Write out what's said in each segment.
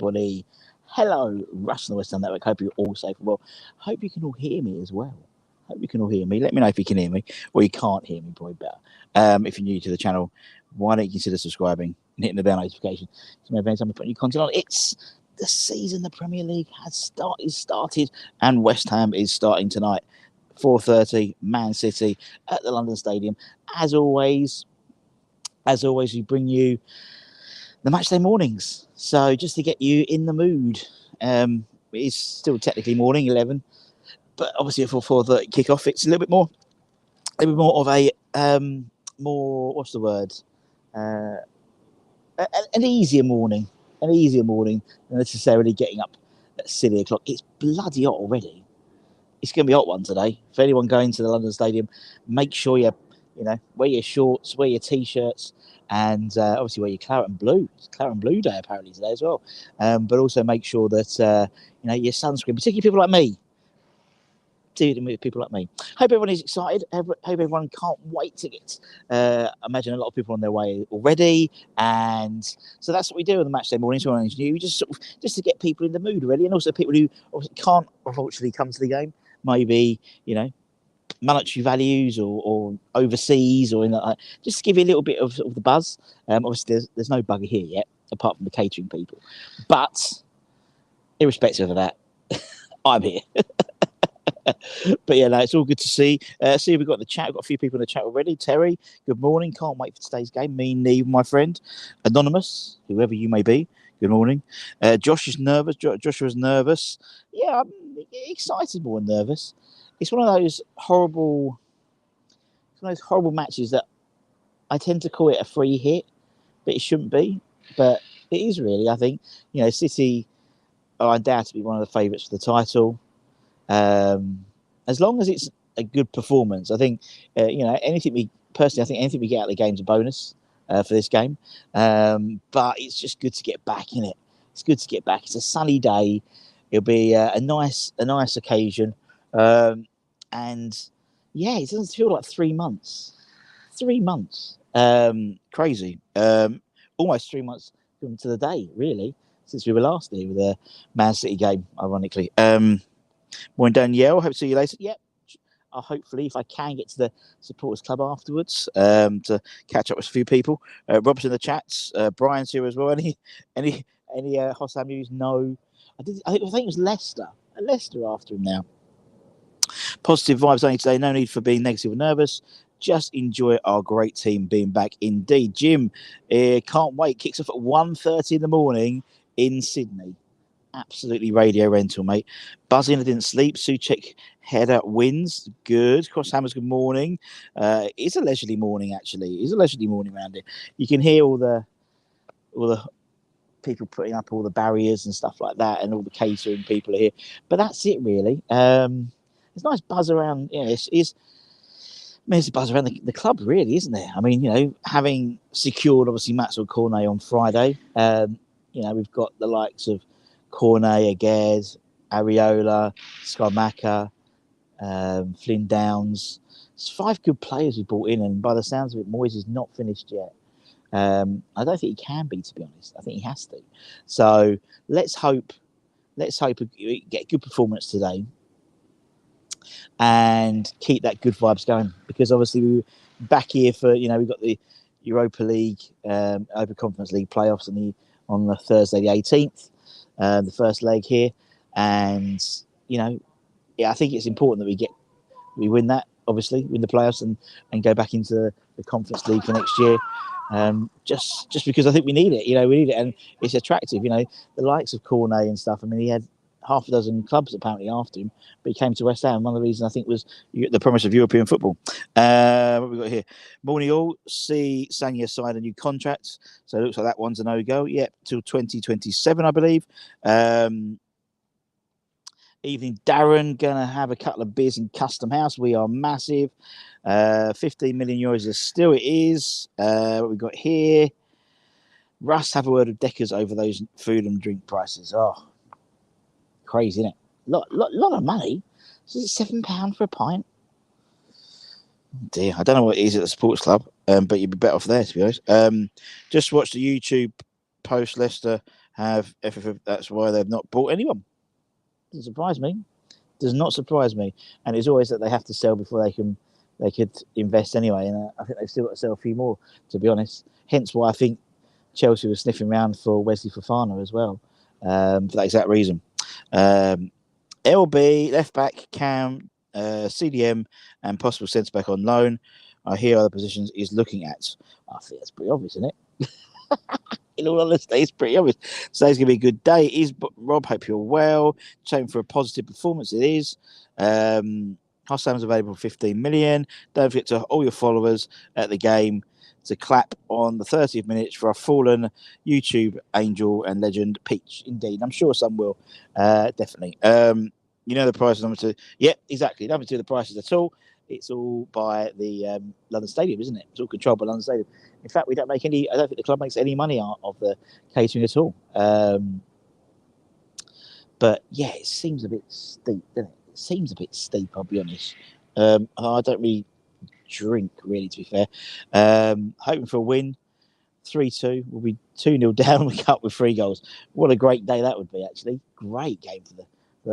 everybody. Hello, Russ and the West Ham Network. Hope you're all safe and well. Hope you can all hear me as well. Hope you can all hear me. Let me know if you can hear me, or you can't hear me, probably better. If you're new to the channel, why don't you consider subscribing and hitting the bell notification so every time we put new content on? It's the season. The Premier League has started, and West Ham is starting tonight. 4:30, Man City at the London Stadium. As always, we bring you the Matchday mornings. So just to get you in the mood, it's still technically morning, 11, but obviously for 4:30 kickoff, it's a little bit more of a more, what's the word? An easier morning than necessarily getting up at silly o'clock. It's bloody hot already. It's going to be a hot one today. For anyone going to the London Stadium, make sure you wear your shorts, wear your t-shirts, and obviously wear your claret and blue. It's claret and blue day apparently today as well. But also make sure that your sunscreen, particularly people like me. Hope everyone is excited. Hope everyone can't wait to get. Imagine a lot of people on their way already, and so that's what we do on the Matchday mornings. We just to get people in the mood already, and also people who can't unfortunately come to the game. Maybe monetary values or overseas or in that, just to give you a little bit of the buzz. Obviously, there's no bugger here yet, apart from the catering people. But irrespective of that, I'm here. But yeah, no, it's all good to see. See, we've got the chat. We've got a few people in the chat already. Terry, good morning. Can't wait for today's game. Me, Neve, my friend. Anonymous, whoever you may be. Good morning. Josh is nervous. Joshua's nervous. Yeah, I'm excited more than nervous. It's one of those horrible matches that I tend to call it a free hit, but it shouldn't be. But it is really. I think City are undoubtedly one of the favourites for the title. As long as it's a good performance, I think anything we get out of the game's a bonus for this game. But it's just good to get back in it. It's good to get back. It's a sunny day. It'll be a nice occasion. And yeah, it doesn't feel like 3 months. 3 months. Crazy. Almost 3 months to the day, really, since we were last there with the Man City game, ironically. Morning, Danielle. Hope to see you later. Yep. Hopefully, if I can get to the supporters club afterwards to catch up with a few people. Rob's in the chats. Brian's here as well. Any Hossam news? No. I think it was Leicester. Leicester after him now. Positive vibes only today. No need for being negative or nervous. Just enjoy our great team being back. Indeed, Jim, can't wait. Kicks off at 1:30 in the morning in Sydney. Absolutely radio rental, mate. Buzzing, I didn't sleep. Suchek header wins. Good. Crosshammers, good morning. It's a leisurely morning, actually. It's a leisurely morning around here. You can hear all the people putting up all the barriers and stuff like that, and all the catering people are here. But that's it, really. There's a nice buzz around. There's a buzz around the club, really, isn't there? I mean, having secured obviously Maxwell Cornet on Friday, we've got the likes of Cornet, Aguerd, Areola, Skamaka, Flynn Downs. It's 5 good players we brought in, and by the sounds of it, Moyes is not finished yet. I don't think he can be, to be honest. I think he has to. So let's hope we get a good performance today and keep that good vibes going, because obviously we were back here for we've got the Europa League, Europa Conference League playoffs on the Thursday the 18th. The first leg here, and I think it's important that we win that, obviously win the playoffs and go back into the Conference League for next year, just because I think we need it. We need it, and it's attractive. The likes of Cornet and stuff. I mean, he had half a dozen clubs apparently after him, but he came to West Ham. One of the reasons I think was the promise of European football. What we got here? Morning all. See, Sanya signed a new contract, so it looks like that one's a no-go. Yep, till 2027, I believe. Evening, Darren. Gonna have a couple of beers in Custom House. We are massive. 15 million euros is still it is. What we got here? Russ, have a word with Deckers over those food and drink prices. Oh, crazy, isn't it? Lot of money. So is it £7 for a pint? Dear, I don't know what it is at the sports club, but you'd be better off there, to be honest. Just watched the YouTube post. Leicester have FFF. That's why they've not bought anyone. Doesn't surprise me. Does not surprise me. And it's always that they have to sell before they could invest anyway. And I think they've still got to sell a few more, to be honest. Hence why I think Chelsea was sniffing around for Wesley Fofana as well, for that exact reason. LB, left back, Cam, CDM, and possible centre back on loan. I hear other positions he's looking at. I think that's pretty obvious, isn't it? In all honesty, it's pretty obvious. Today's going to be a good day. It is, Rob, hope you're well. Hoping for a positive performance. It is. Hassan's available for 15 million. Don't forget to all your followers at the game to clap on the 30th minutes for our fallen YouTube angel and legend Peach. Indeed, I'm sure some will. Definitely. You know the prices. Number two. Yep, exactly. Nothing to do with the prices at all. It's all by the London Stadium, isn't it? It's all controlled by London Stadium. In fact, we don't make any. I don't think the club makes any money out of the catering at all. But yeah, it seems a bit steep, doesn't it? It seems a bit steep. I'll be honest. I don't really drink, really, to be fair. Hoping for a win. 3-2. We'll be 2-0 down. We cut with 3 goals. What a great day that would be, actually. Great game for the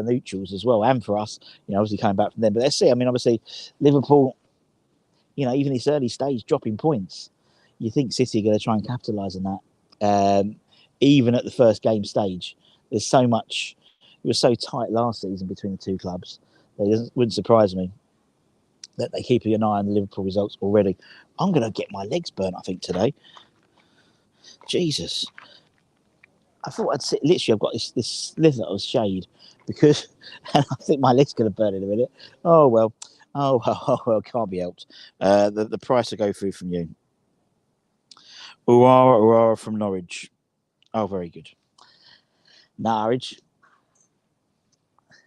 neutrals as well, and for us, obviously coming back from them. But let's see. I mean, obviously, Liverpool, even this early stage, dropping points. You think City are going to try and capitalise on that. Even at the first game stage, there's so much. It was so tight last season between the two clubs. It wouldn't surprise me that they keep an eye on the Liverpool results already. I'm going to get my legs burnt, I think, today. Jesus. I thought I'd sit. Literally, I've got this slither of shade because and I think my leg's going to burn in a minute. Oh, well. Can't be helped. The price will go through from you. Uara from Norwich. Oh, very good. Norwich.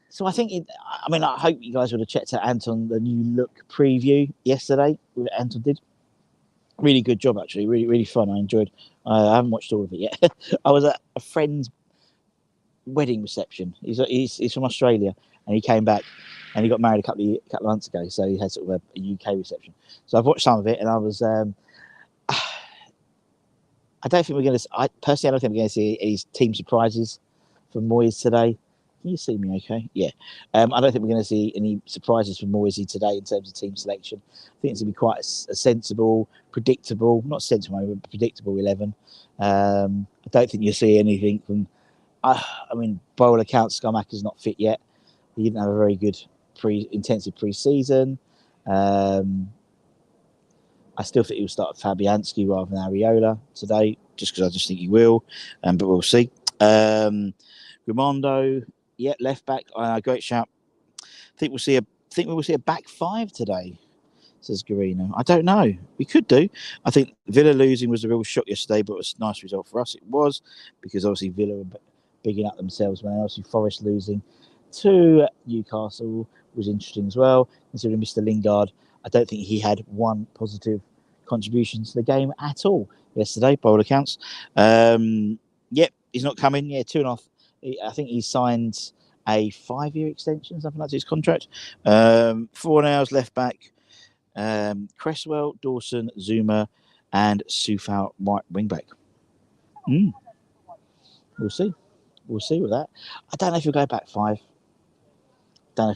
So I think, I hope you guys would have checked out Anton, the new look preview yesterday. Anton did. Really good job, actually. Really, really fun. I enjoyed. I haven't watched all of it yet. I was at a friend's wedding reception. He's from Australia, and he came back, and he got married a couple of months ago. So he had sort of a UK reception. So I've watched some of it, and I was. I don't think we're going to. I don't think we're going to see any team surprises from Moyes today. Can you see me okay? Yeah. I don't think we're going to see any surprises from Moisey today in terms of team selection. I think it's going to be quite a sensible, predictable, not sensible, but predictable 11. I don't think you'll see anything from... by all accounts, Scarmacker's not fit yet. He didn't have a very good intensive pre-season. I still think he'll start Fabianski rather than Areola today, just because I just think he will. But we'll see. Raimondo... Yeah, left back. Great shout. I think we will see a back 5 today, says Garino. I don't know. We could do. I think Villa losing was a real shock yesterday, but it was a nice result for us. It was, because obviously Villa were bigging up themselves, when obviously Forest losing to Newcastle was interesting as well. Considering Mr. Lingard, I don't think he had one positive contribution to the game at all yesterday, by all accounts. Yep, he's not coming. Yeah, 2.5. I think he signed a 5-year extension, something like that, to his contract. 4 hours left back. Cresswell, Dawson, Zuma, and Soufal wing back. We'll see. We'll see with that. I don't know if he'll go back 5. But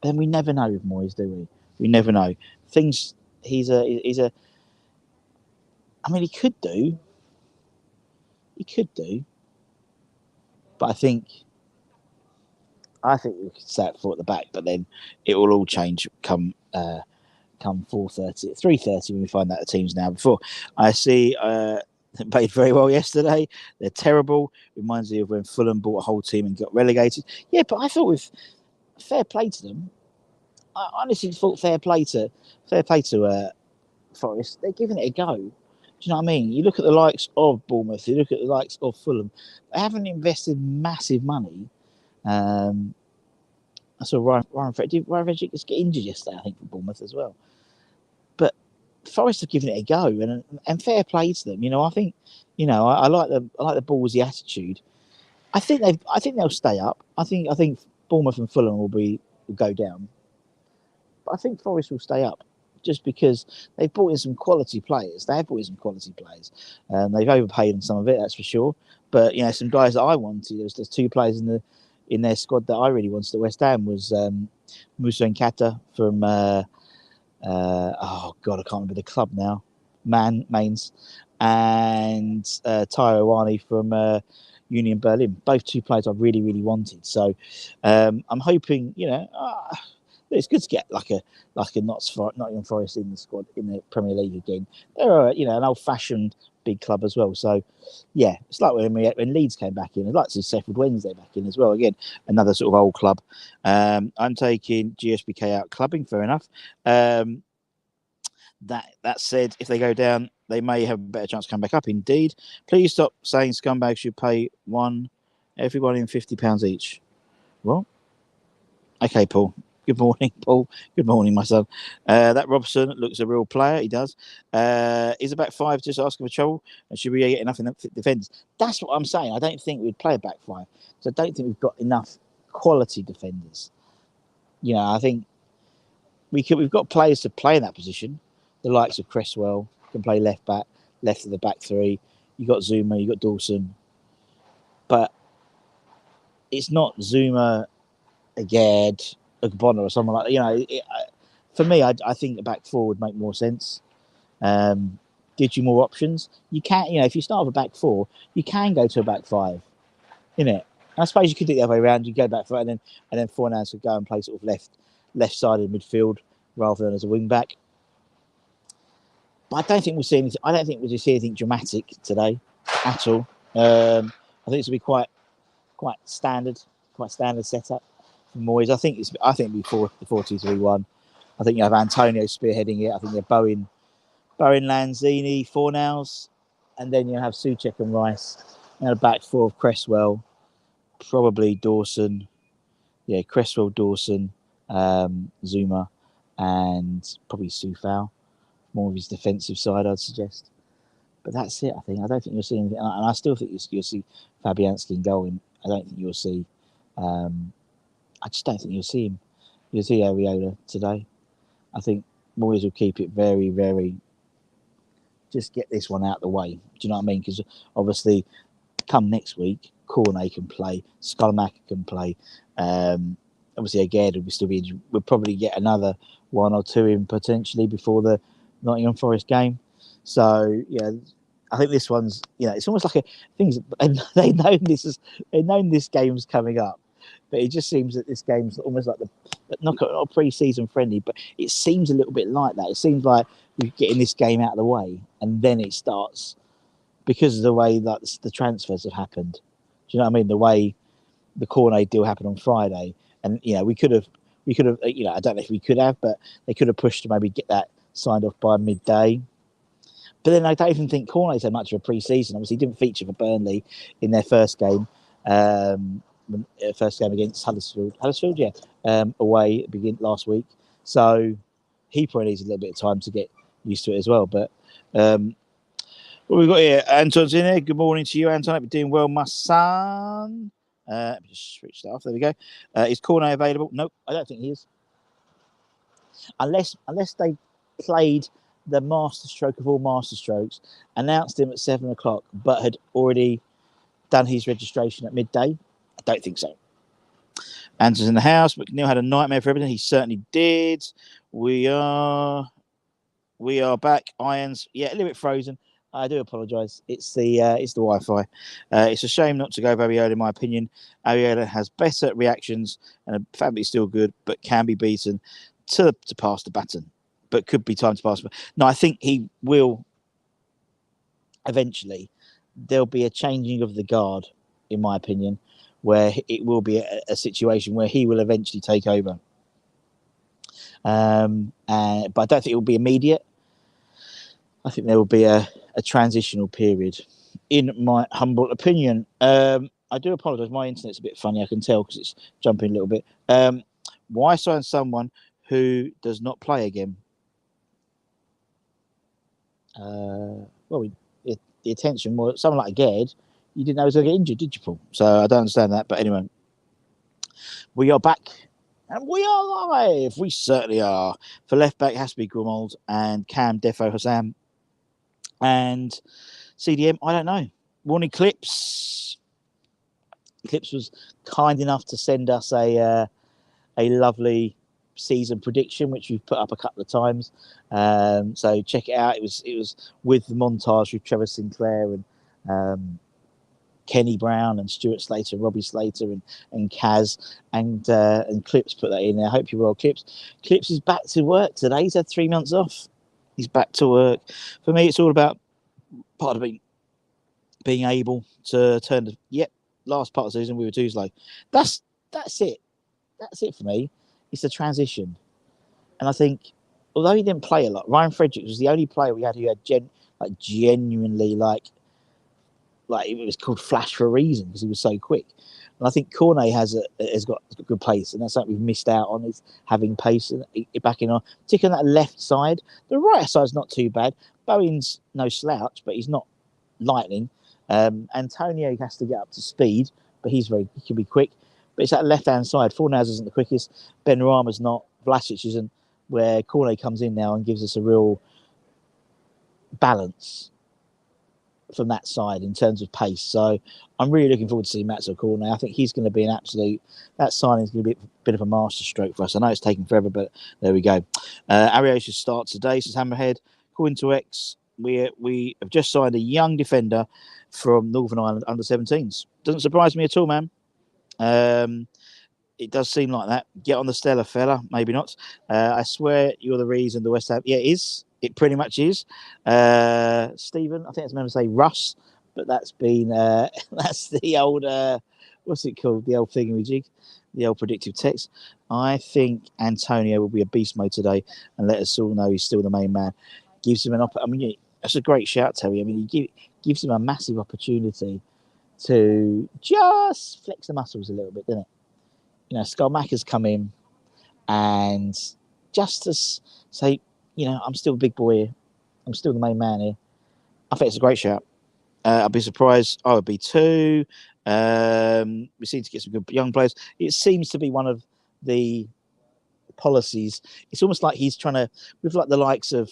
then we never know with Moyes, do we? We never know. He's a. I mean, he could do. But I think we could set 4 at the back, but then it will all change come 4:30, 3:30 when we find out the teams now. Before I see, they played very well yesterday. They're terrible. Reminds me of when Fulham bought a whole team and got relegated. Yeah, but I thought with fair play to them, I honestly thought fair play to Forest. They're giving it a go. Do you know what I mean? You look at the likes of Bournemouth, you look at the likes of Fulham. They haven't invested massive money. I saw Ryan Frederick just get injured yesterday, I think, for Bournemouth as well. But Forest have given it a go, and fair play to them. I think, I like the ballsy attitude. I think they'll stay up. I think Bournemouth and Fulham will go down, but I think Forest will stay up, just because they've brought in some quality players. They've overpaid on some of it, that's for sure. But some guys that I wanted. There's two players in their squad that I really wanted at West Ham was Musa Nkata from oh god, I can't remember the club now, Mainz, and Taiwo Awani from Union Berlin. Both two players I really really wanted. So I'm hoping it's good to get like a Nottingham Forest in the squad in the Premier League again. They're an old-fashioned big club as well. So yeah, it's like when Leeds came back in. I'd like to see Sheffield Wednesday back in as well. Again, another sort of old club. I'm taking GSBK out clubbing. Fair enough. That said, if they go down, they may have a better chance to come back up. Indeed, please stop saying scumbags should pay everyone in £50 each. Well, okay, Paul. Good morning, Paul. Good morning, my son. That Robson looks a real player. He does. Is a back five just asking for trouble? And should we get enough in defenders? That's what I'm saying. I don't think we'd play a back five. So I don't think we've got enough quality defenders. I think we've got players to play in that position. The likes of Cresswell can play left back, left of the back three. You got Zuma, you got Dawson, but it's not Zuma, Agard, Ogbonna or someone like that. For me, I think a back four would make more sense. Gives you more options. You can, if you start with a back four, you can go to a back five, innit? I suppose you could do it the other way around. You go back four, and then Fornals could go and play sort of left side of midfield rather than as a wing back. But I don't think we'll see anything. I don't think we'll see anything dramatic today at all. I think this will be quite standard setup for Moyes. I think it'll be 4-2-3-1. I think you have Antonio spearheading it. I think you have Bowen, Lanzini, Fornals, and then you have Souček and Rice. And a back four of Cresswell, probably Dawson. Yeah, Cresswell, Dawson, Zuma, and probably Soufal. More of his defensive side, I'd suggest. But that's it, I think. I don't think you'll see anything. And I still think you'll see Fabianski in goal. I don't think you'll see... I just don't think you'll see him. You'll see Areola today. I think Moyes will keep it very, very... Just get this one out of the way. Do you know what I mean? Because obviously, come next week, Cornet can play, Skalmaka can play. Obviously, Agard will still be... We'll probably get another one or two in potentially before the Nottingham Forest game. So, I think this one's, it's almost like they know this game's coming up, but it just seems that this game's almost like not pre-season friendly, but it seems a little bit like that. It seems like we're getting this game out of the way, and then it starts because of the way that the transfers have happened. Do you know what I mean? The way the Cornet deal happened on Friday, and we could have, I don't know if we could have, but they could have pushed to maybe get that signed off by midday. But then I don't even think Cornet's had much of a pre-season. Obviously, he didn't feature for Burnley in their first game against Huddersfield, away last week. So he probably needs a little bit of time to get used to it as well. But what we've got here, Anton's in there. Good morning to you, Anton. Hope you're doing well, my son. Let me just switch that off. There we go. Is Cornet available? Nope, I don't think he is. Unless they played the masterstroke of all masterstrokes, announced him at 7:00, but had already done his registration at midday. I don't think so. Anton's in the house. McNeil had a nightmare for everything. He certainly did. We are back. Irons, a little bit frozen. I do apologise. It's the Wi-Fi. It's a shame not to go with Areola, in my opinion. Areola has better reactions and Fabi's still good, but can be beaten to pass the baton. But could be time to pass. No, I think he will eventually. There'll be a changing of the guard, in my opinion, where it will be a situation where he will eventually take over. But I don't think it will be immediate. I think there will be a transitional period, in my humble opinion. I do apologise. My internet's a bit funny. I can tell because it's jumping a little bit. Why sign someone who does not play again? The attention was someone like Agard. You didn't know he was going to get injured, did you, Paul? So I don't understand that. But anyway, we are back and we are live. We certainly are. For left back, it has to be Grimold and Cam Defo Hassam. And CDM, I don't know. Morning Clips. Clips was kind enough to send us a lovely season prediction, which we've put up a couple of times. So check it out. It was with the montage with Trevor Sinclair and Kenny Brown and Stuart Slater, Robbie Slater and Kaz and Clips put that in there. I hope you're well, Clips. Clips is back to work today. He's had 3 months off. He's back to work. For me, it's all about part of being able to turn the last part of the season we were Tuesday. That's it. That's it for me. It's the transition. And I think, although he didn't play a lot, Ryan Fredericks was the only player we had who had genuinely it was called Flash for a reason because he was so quick. And I think Cornet has got good pace, and that's something we've missed out on, is having pace back in on, particularly on that left side. The right side's not too bad. Bowen's no slouch, but he's not lightning. Antonio has to get up to speed, but he can be quick. But it's that left-hand side. Fornals isn't the quickest. Ben Rama's not. Vlasic isn't. Where Cornet comes in now and gives us a real balance from that side in terms of pace. So I'm really looking forward to seeing Matzo Cornet. I think he's going to be that signing is going to be a bit of a masterstroke for us. I know it's taken forever, but there we go. Ariel should start today, says Hammerhead. According to X, we have just signed a young defender from Northern Ireland under 17s. Doesn't surprise me at all, man. It does seem like that. Get on the Stella, fella. Maybe not. I swear you're the reason the West Ham... Yeah, it is. It pretty much is. Stephen, I think I was meant to say Russ, but that's been... that's the old... what's it called? The old thingamajig. The old predictive text. I think Antonio will be a beast mode today and let us all know he's still the main man. Gives him an opportunity. That's a great shout, Terry. I mean, he gives him a massive opportunity to just flex the muscles a little bit, doesn't it? You know, Skolmacher's come in and just to say, I'm still a big boy here. I'm still the main man here. I think it's a great shout. I'd be surprised. I would be too. We seem to get some good young players. It seems to be one of the policies. It's almost like he's trying to, with like the likes of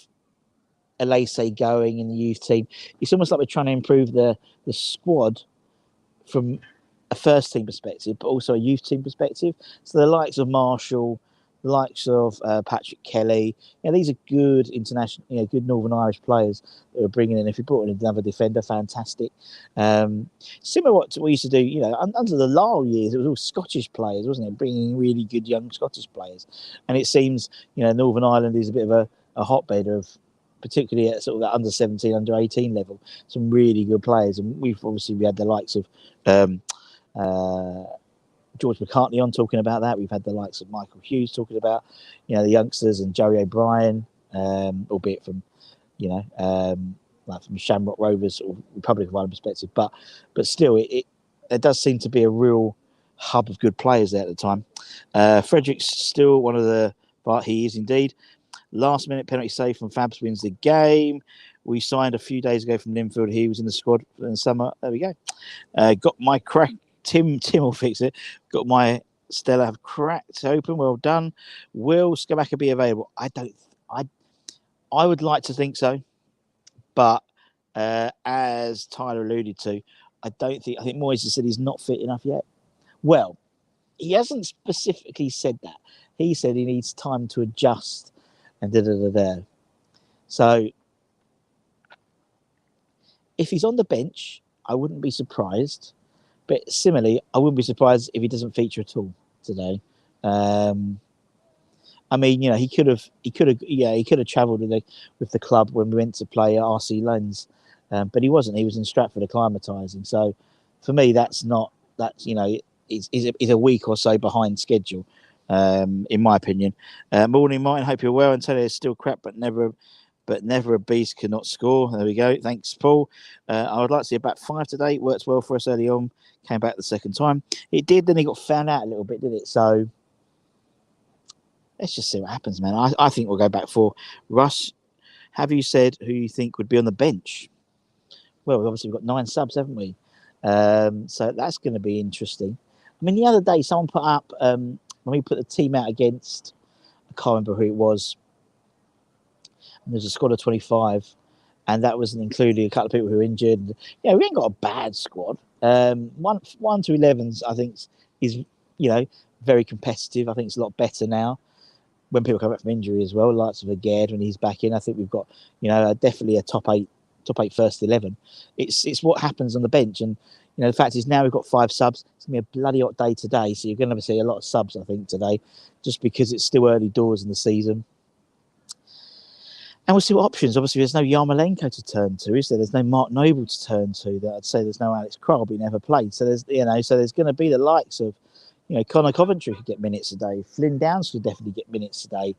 Elise going in the youth team, it's almost like we're trying to improve the squad from a first team perspective, but also a youth team perspective. So the likes of Marshall, the likes of Patrick Kelly, these are good international, good Northern Irish players that we're bringing in. If you brought in another defender, fantastic. Similar to what we used to do, under the Lyle years, it was all Scottish players, wasn't it? Bringing really good young Scottish players. And it seems, Northern Ireland is a bit of a hotbed of, particularly at sort of that under 17, under 18 level, some really good players. And we had the likes of George McCartney on talking about that. We've had the likes of Michael Hughes talking about, the youngsters, and Joey O'Brien, albeit from, like from Shamrock Rovers or Republic of Ireland perspective. But still, there does seem to be a real hub of good players there at the time. Fredericks still one of the, but he is indeed. Last minute penalty save from Fabs wins the game. We signed a few days ago from Linfield. He was in the squad in the summer. There we go. Got my crack. Tim will fix it. Got my Stella cracked open. Well done. Will Skamaka be available? I would like to think so, but as Tyler alluded to, I think Moyes has said he's not fit enough yet. Well, he hasn't specifically said that. He said he needs time to adjust and So if he's on the bench, I wouldn't be surprised. But similarly, I wouldn't be surprised if he doesn't feature at all today. He could have travelled with the club when we went to play at RC Lens, but he wasn't. He was in Stratford acclimatising. So for me, it's a week or so behind schedule, in my opinion. Morning, Martin. Hope you're well. Antonio is still crap, but never a beast cannot score. There we go. Thanks, Paul. I would like to see a back five today. It worked well for us early on. Came back the second time. It did, then he got found out a little bit, did it? So let's just see what happens, man. I think we'll go back for Russ. Have you said who you think would be on the bench? Well, obviously we've got 9 subs, haven't we? So that's going to be interesting. I mean, the other day someone put up, when we put the team out against, I can't remember who it was, and there's a squad of 25, and that wasn't including a couple of people who were injured. Yeah, we ain't got a bad squad. 1 to 11s, I think, is very competitive. I think it's a lot better now when people come back from injury as well. Likes of Aged when he's back in. I think we've got definitely a top eight first 11. It's what happens on the bench, and the fact is now we've got 5 subs. It's gonna be a bloody hot day today, so you're gonna see a lot of subs, I think, today, just because it's still early doors in the season. And we'll see what options. Obviously, there's no Yarmolenko to turn to, is there? There's no Mark Noble to turn to. That I'd say there's no Alex Kroll, but he never played. So there's going to be the likes of, Connor Coventry could get minutes a day. Flynn Downs could definitely get minutes a day.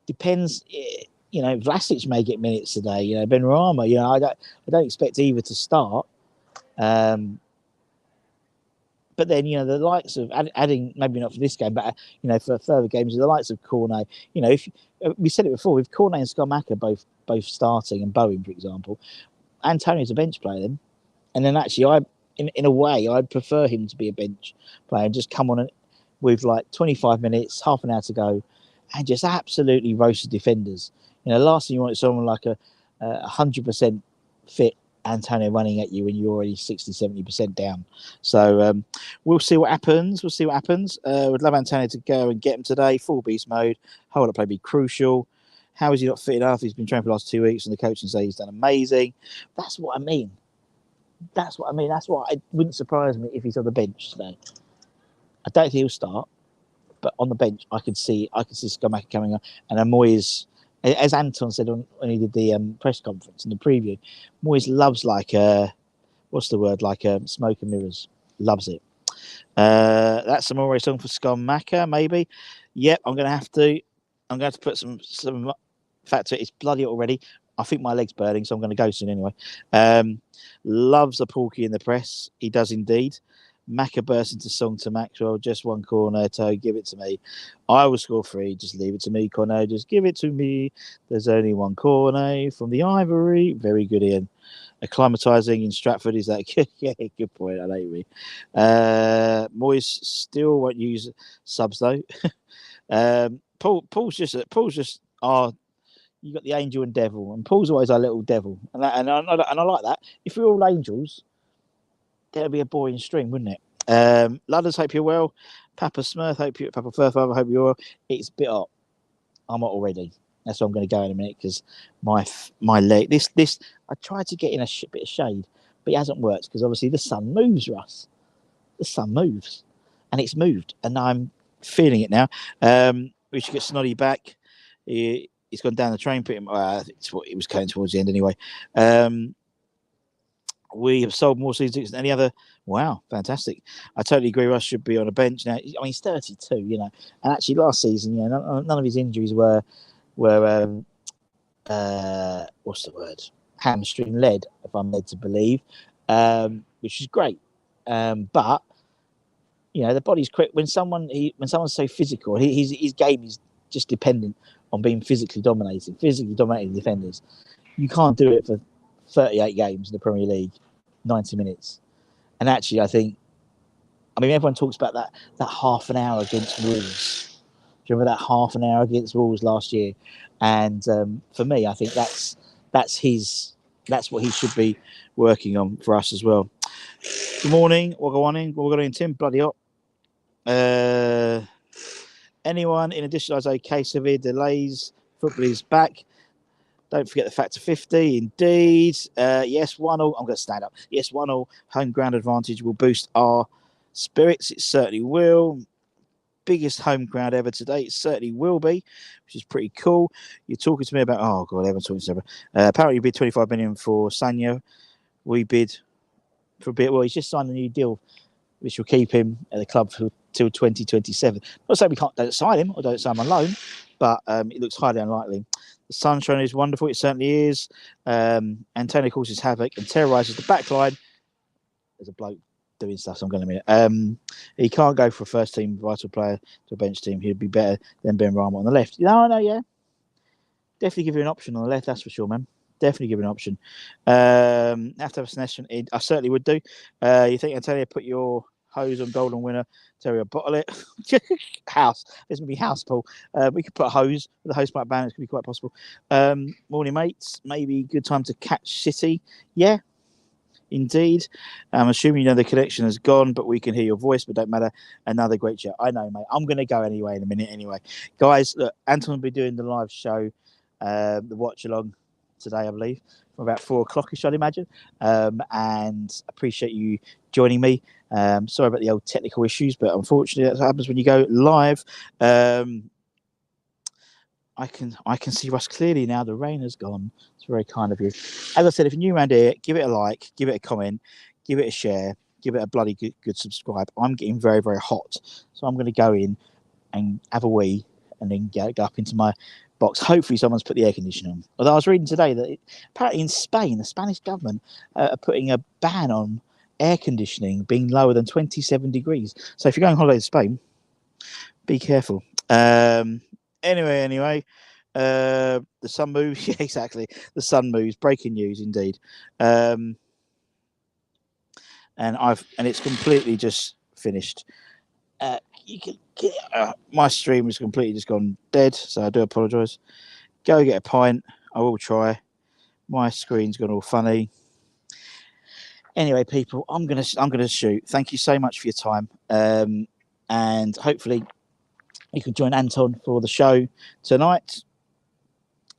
Depends. Vlasic may get minutes a day. Ben Rama. I don't expect either to start. But then, the likes of adding, maybe not for this game, but, for further games, the likes of Cornet, if we said it before, with Cornet and Skamaka both starting, and Bowen, for example, Antonio's a bench player then. And then actually, in a way, I'd prefer him to be a bench player and just come on with like 25 minutes, half an hour to go, and just absolutely roast the defenders. Last thing you want is someone like a 100% fit Antonio running at you when you're already 60-70% down. So we'll see what happens. We'd love Antonio to go and get him today. Full beast mode. Hold up play be crucial. How is he not fit enough? He's been training for the last 2 weeks, and the coach can say he's done amazing. That's what I mean. That's why it wouldn't surprise me if he's on the bench today. I don't think he'll start, but on the bench I could see Skamaka coming on, and Moyes, as Anton said when he did the press conference in the preview, Moyes loves like smoke and mirrors. Loves it. That's a Moray song for Skamaka, maybe. Yep, I'm gonna have to put some factor. It's bloody already. I think my leg's burning, so I'm going to go soon anyway. Loves a Porky in the press. He does indeed. Macca bursts into song to Maxwell. Just one corner, Toe. Give it to me. I will score 3. Just leave it to me, Corner. Just give it to me. There's only one corner from the Ivory. Very good, Ian. Acclimatizing in Stratford is that. Yeah, good point. I know you. Moyes still won't use subs though. Paul's just. You got the angel and devil, and Paul's always our little devil, and I like that. If we were all angels, that'd be a boring string, wouldn't it? Ludders, hope you're well. Papa Smurf, Papa Furfather, hope you're well. It's a bit hot. I'm hot already. That's why I'm going to go in a minute because my leg. This I tried to get in a bit of shade, but it hasn't worked because obviously the sun moves, Russ. The sun moves, and it's moved, and I'm feeling it now. We should get Snoddy back. He's gone down the train pretty much. It's what it was going towards the end anyway. We have sold more season tickets than any other. Wow, fantastic. I totally agree. Russ should be on a bench now. I mean, he's 32, and actually last season, none of his injuries were what's the word? Hamstring led, if I'm led to believe, which is great. But the body's quick. When someone's so physical, his game is just dependent on being physically dominating defenders. You can't do it for 38 games in the Premier League, 90 minutes. And actually, I think, everyone talks about that half an hour against Wolves. Do you remember that half an hour against Wolves last year? And for me, I think that's what he should be working on for us as well. Good morning. We'll go on in. We'll go in, Tim. Bloody hot. Anyone in addition, I say, severe delays. Football is back. Don't forget the factor 50. Indeed. Yes, 1-0. I'm going to stand up. Yes, 1-0. Home ground advantage will boost our spirits. It certainly will. Biggest home crowd ever today. It certainly will be, which is pretty cool. You're talking to me about, oh, God, everyone's talking to me. Apparently, you bid 25 million for Sanyo. We bid for a bit. Well, he's just signed a new deal, which will keep him at the club till 2027. Not saying we don't sign him or don't sign him on loan, but it looks highly unlikely. The sunshine is wonderful. It certainly is. Antonio causes havoc and terrorises the back line. There's a bloke doing stuff, so I'm going to admit. He can't go for a first-team vital player to a bench team. He'd be better than Ben Rama on the left. Yeah. Definitely give you an option on the left, that's for sure, man. Definitely give you an option. Have to have a suggestion. I certainly would do. You think Antonio put your hose on golden winner. Terry, bottle it. House. There's going to be house, Paul. We could put a hose. The hose might ban. It could be quite possible. Morning, mates. Maybe good time to catch City. Yeah, indeed. I'm assuming you know the connection has gone, but we can hear your voice, but don't matter. Another great show. I know, mate. I'm going to go anyway in a minute anyway. Guys, look, Anton will be doing the live show, the watch along today, I believe, from about 4 o'clock-ish, I'd imagine. And appreciate you joining me. Sorry about the old technical issues, but unfortunately that's what happens when you go live. I can see Russ clearly now. The rain has gone. It's very kind of you. As I said, if you're new around here, give it a like, give it a comment, give it a share, give it a bloody good subscribe. I'm getting very, very hot. So I'm going to go in and have a wee and then go up into my box. Hopefully someone's put the air conditioner on. Although I was reading today that apparently in Spain, the Spanish government are putting a ban on air conditioning being lower than 27 degrees. So if you're going on holiday to Spain, be careful. Anyway, the sun moves. Yeah, exactly. The sun moves. Breaking news, indeed. And it's completely just finished. My stream has completely just gone dead, so I do apologise. Go get a pint. I will try. My screen's gone all funny. Anyway, people, I'm gonna shoot. Thank you so much for your time. And hopefully you can join Anton for the show tonight.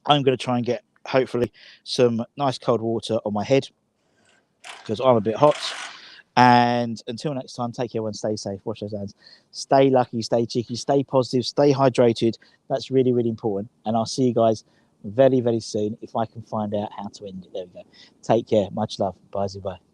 I'm going to try and get, hopefully, some nice cold water on my head because I'm a bit hot. And until next time, take care, everyone. Stay safe. Wash those hands. Stay lucky, stay cheeky, stay positive, stay hydrated. That's really, really important. And I'll see you guys very, very soon if I can find out how to end it. There we go. Take care. Much love. Bye, bye.